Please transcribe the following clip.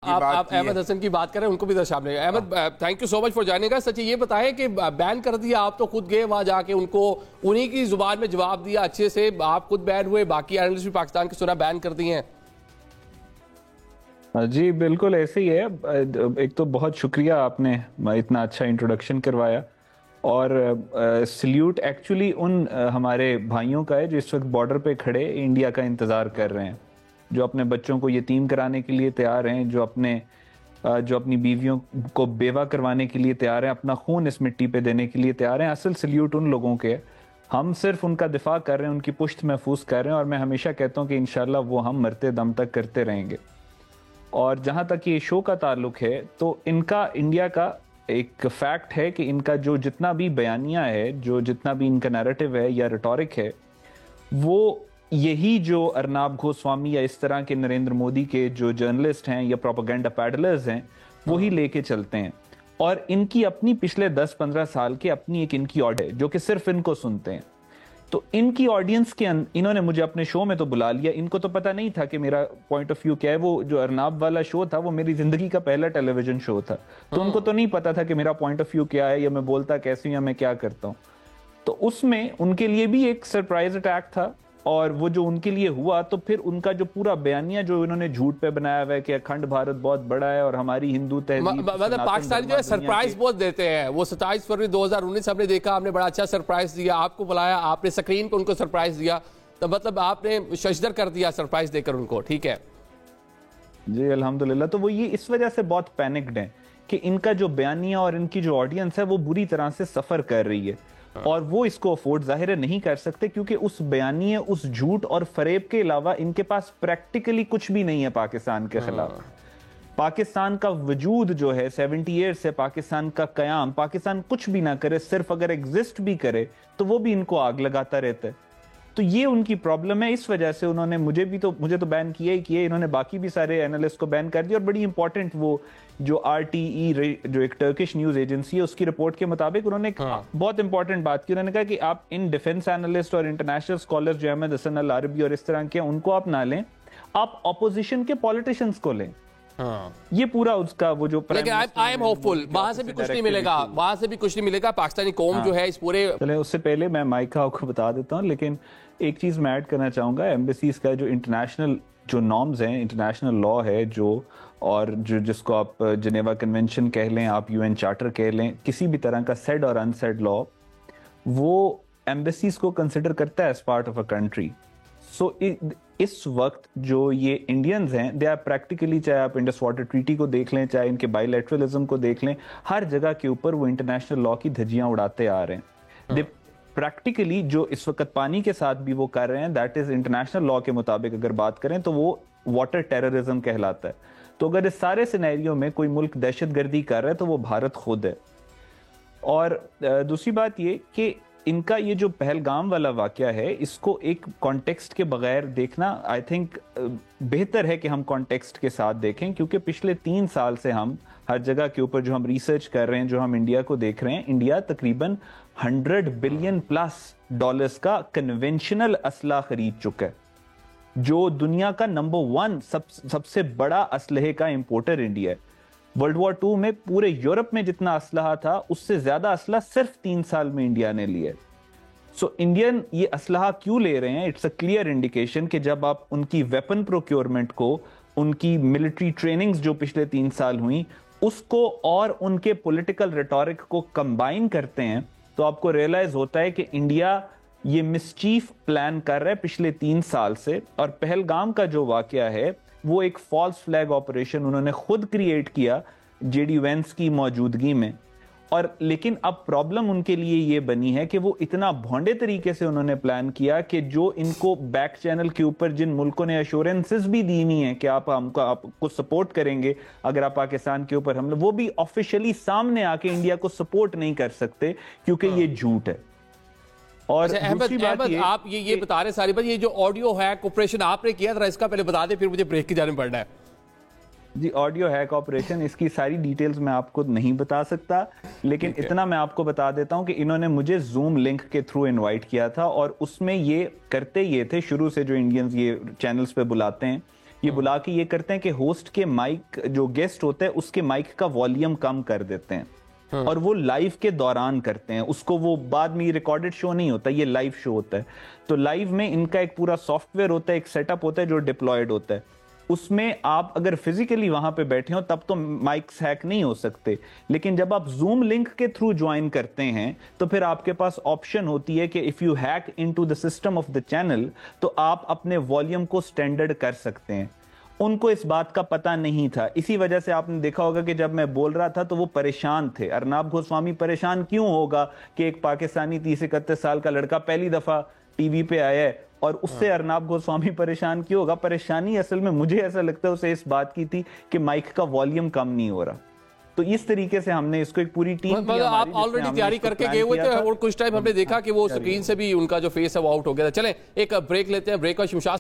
आप अहमद हसन की बात करें, उनको भी दर्शाने। Ahmad, thank you so much for joining us. सच्ची ये बताएं कि बैन कर दिया, आप तो खुद गए वहां जाके, उनको उन्हीं की जुबान में जवाब दिया अच्छे से, आप खुद बैन हुए, बाकी एनालिस्ट भी पाकिस्तान की सुना बैन कर दिए हैं। जी बिल्कुल ऐसे ही है। एक तो बहुत शुक्रिया, आपने इतना अच्छा इंट्रोडक्शन करवाया, और सल्यूट एक्चुअली उन हमारे भाइयों का है जो इस वक्त बॉर्डर पे खड़े इंडिया का इंतज़ार कर रहे हैं, जो अपने बच्चों को यतीम कराने के लिए तैयार हैं, जो अपनी बीवियों को बेवा करवाने के लिए तैयार हैं, अपना खून इस मिट्टी पे देने के लिए तैयार हैं। असल सल्यूट उन लोगों के, हम सिर्फ उनका दिफा कर रहे हैं, उनकी पुश्त महफूज कर रहे हैं, और मैं हमेशा कहता हूँ कि इंशाल्लाह वो हम मरते दम तक करते रहेंगे। और जहाँ तक ये शो का ताल्लुक है, तो इनका इंडिया का एक फैक्ट है कि इनका जो जितना भी बयानिया है, जो जितना भी इनका नैरेटिव है या रिटोरिक है, वो यही जो अर्नाब गोस्वामी या इस तरह के नरेंद्र मोदी के जो जर्नलिस्ट हैं या प्रोपेगेंडा पैडलर्स हैं, वही लेके चलते हैं। और इनकी अपनी पिछले 10-15 साल की अपनी एक इनकी ऑडियंस है जो कि सिर्फ इनको सुनते हैं। तो इनकी ऑडियंस के इन्होंने मुझे अपने शो में तो बुला लिया, इनको तो पता नहीं था कि मेरा पॉइंट ऑफ व्यू क्या है। वो जो अर्नाब वाला शो था वो मेरी जिंदगी का पहला टेलीविजन शो था, तो उनको तो नहीं पता था कि मेरा पॉइंट ऑफ व्यू क्या है, या मैं बोलता कैसे हूं, या मैं क्या करता हूं। तो उसमें उनके लिए भी एक सरप्राइज अटैक था, और वो जो उनके लिए हुआ, तो फिर उनका जो पूरा बयानिया जो इन्होंने झूठ पे बनाया हुआ है कि अखंड भारत बहुत बड़ा है और हमारी हिंदू तहजीब, मतलब पाकिस्तान जो है सरप्राइज बहुत देते हैं। वो 27 फरवरी 2019 हमने देखा, हमने बड़ा अच्छा सरप्राइज दिया, आपको बुलाया, आपने स्क्रीन पे उनको सरप्राइज दिया, तो मतलब आपने शशदर कर दिया सरप्राइज देकर उनको। ठीक है जी, अल्हम्दुलिल्लाह। तो वो ये इस वजह से बहुत पैनिक्ड हैं कि इनका जो बयानिया और इनकी जो ऑडियंस है वो बुरी तरह से सफर कर रही है, और वो इसको अफोर्ड जाहिर नहीं कर सकते, क्योंकि उस बयानिए, उस झूठ और फरेब के अलावा इनके पास प्रैक्टिकली कुछ भी नहीं है पाकिस्तान के खिलाफ। पाकिस्तान का वजूद जो है 70 ईयर्स से, पाकिस्तान का कयाम, पाकिस्तान कुछ भी ना करे, सिर्फ अगर एग्जिस्ट भी करे तो वो भी इनको आग लगाता रहता है। तो ये उनकी प्रॉब्लम है। इस वजह से उन्होंने मुझे तो बैन किया ही किया, इन्होंने बाकी भी सारे एनालिस्ट को बैन कर दिया। और बड़ी इंपॉर्टेंट, वो जो RTE जो एक टर्किश न्यूज एजेंसी है, उसकी रिपोर्ट के मुताबिक उन्होंने बहुत इंपॉर्टेंट बात की। उन्होंने कहा कि आप इन डिफेंस एनालिस्ट और इंटरनेशनल स्कॉलर्स जो अहमद हसन अल अरबी और इस तरह के, उनको आप ना लें, आप ऑपोजिशन के पॉलिटिशियंस को लें। ये पूरा उसका वो जो, लेकिन आई एम होपफुल, वहां से भी कुछ नहीं मिलेगा, वहां से भी कुछ नहीं मिलेगा। पाकिस्तानी कौम जो है इस पूरे, चले उससे पहले मैं माइक आपको बता देता हूँ, लेकिन एक चीज मैं ऐड करना चाहूंगा। एम्बेसीज का जो इंटरनेशनल जो नॉर्म्स हैं, इंटरनेशनल लॉ है जो, और जो जिसको आप जिनेवा कन्वेंशन कह लें, आप UN चार्टर कह लें, किसी भी तरह का सेड और अनसेड लॉ, वो एम्बेसीज को कंसिडर करता है as part of a country. So इस वक्त जो ये इंडियंस हैं, दे आर प्रैक्टिकली, चाहे आप इंडस वाटर ट्रीटी को देख लें, चाहे इनके बायलैटरलिज्म को देख लें, हर जगह के ऊपर वो इंटरनेशनल लॉ की धज्जियां उड़ाते आ रहे हैं। दे प्रैक्टिकली जो इस वक्त पानी के साथ भी वो कर रहे हैं, दैट इज इंटरनेशनल लॉ के मुताबिक अगर बात करें तो वो वाटर टेररिज्म कहलाता है। तो अगर इस सारे सिनेरियो में कोई मुल्क दहशतगर्दी कर रहा है तो वो भारत खुद है। और दूसरी बात ये कि इनका ये जो पहलगाम वाला वाकया है, इसको एक कॉन्टेक्स्ट के बगैर देखना, आई थिंक बेहतर है कि हम कॉन्टेक्स्ट के साथ देखें, क्योंकि पिछले 3 साल से हम हर जगह के ऊपर जो हम रिसर्च कर रहे हैं, जो हम इंडिया को देख रहे हैं, इंडिया तकरीबन $100 बिलियन प्लस का कन्वेंशनल असला खरीद चुका है, जो दुनिया का नंबर 1 सबसे बड़ा असलहे का इंपोर्टर इंडिया है। वर्ल्ड वॉर 2 में पूरे यूरोप में जितना असलहा था, उससे ज्यादा असला सिर्फ 3 साल में इंडिया ने लिया। सो इंडियन ये असलहा क्यों ले रहे हैं, इट्स अ क्लियर इंडिकेशन कि जब आप उनकी वेपन प्रोक्योरमेंट को, उनकी मिलिट्री ट्रेनिंग्स जो पिछले 3 साल हुई, उसको और उनके पॉलिटिकल रिटोरिक को कंबाइन करते हैं, तो आपको रियलाइज होता है कि इंडिया ये मिसचीफ प्लान कर रहा है पिछले 3 साल से। और पहलगाम का जो वाकया है, वो एक फॉल्स फ्लैग ऑपरेशन उन्होंने खुद क्रिएट किया JD Vance की मौजूदगी में। और लेकिन अब प्रॉब्लम उनके लिए ये बनी है कि वो इतना भोंडे तरीके से उन्होंने प्लान किया कि जो इनको बैक चैनल के ऊपर जिन मुल्कों ने एश्योरेंसेस भी दी हुई हैं कि आपको सपोर्ट करेंगे अगर आप पाकिस्तान के ऊपर हमले, वो भी ऑफिशियली सामने आके इंडिया को सपोर्ट नहीं कर सकते, क्योंकि ये झूठ है। और दूसरी बात आप ये बता रहे सारी बात, ये जो ऑडियो हैक ऑपरेशन आपने किया था, इसका पहले बता दें, फिर मुझे ब्रेक की जाने पड़ना है। जी, ऑडियो हैक ऑपरेशन, इसकी सारी डिटेल्स मैं आपको नहीं बता सकता, लेकिन इतना मैं आपको बता देता हूं कि इन्होंने मुझे जूम लिंक के थ्रू इनवाइट किया था, और उसमें ये करते ये थे शुरू से, जो इंडियंस ये चैनल्स पे बुलाते हैं ये बुला के ये करते हैं कि होस्ट के माइक, जो गेस्ट होता है उसके माइक का वॉल्यूम कम कर देते हैं और वो लाइव के दौरान करते हैं उसको। वो बाद में रिकॉर्डेड शो नहीं होता, ये लाइव शो होता है। तो लाइव में इनका एक पूरा सॉफ्टवेयर होता है, एक सेटअप होता है जो डिप्लॉयड होता है। उसमें आप अगर फिजिकली वहां पे बैठे हो तब तो माइक्स हैक नहीं हो सकते, लेकिन जब आप जूम लिंक के थ्रू ज्वाइन करते हैं तो फिर आपके पास ऑप्शन होती है कि if you hack into the system of the channel तो आप अपने वॉल्यूम को स्टैंडर्ड कर सकते हैं। उनको इस बात का पता नहीं था, इसी वजह से आपने देखा होगा कि जब मैं बोल रहा था तो वो परेशान थे। अर्नाब गोस्वामी परेशान क्यों होगा कि एक पाकिस्तानी 30-31 साल का लड़का पहली दफा टीवी पे आया है, और उससे अर्नाब गोस्वामी परेशान क्यों होगा? परेशानी असल में मुझे ऐसा लगता है उसे इस बात की थी कि माइक का वॉल्यूम कम नहीं हो रहा। तो इस तरीके से हमने इसको एक पूरी टीम, मतलब आप ऑलरेडी तैयारी करके गए हुए थे और कुछ टाइम हमने देखा कि वो स्क्रीन से भी उनका जो फेस है वो आउट हो गया था। चलें एक ब्रेक लेते हैं, ब्रेक और शमशाद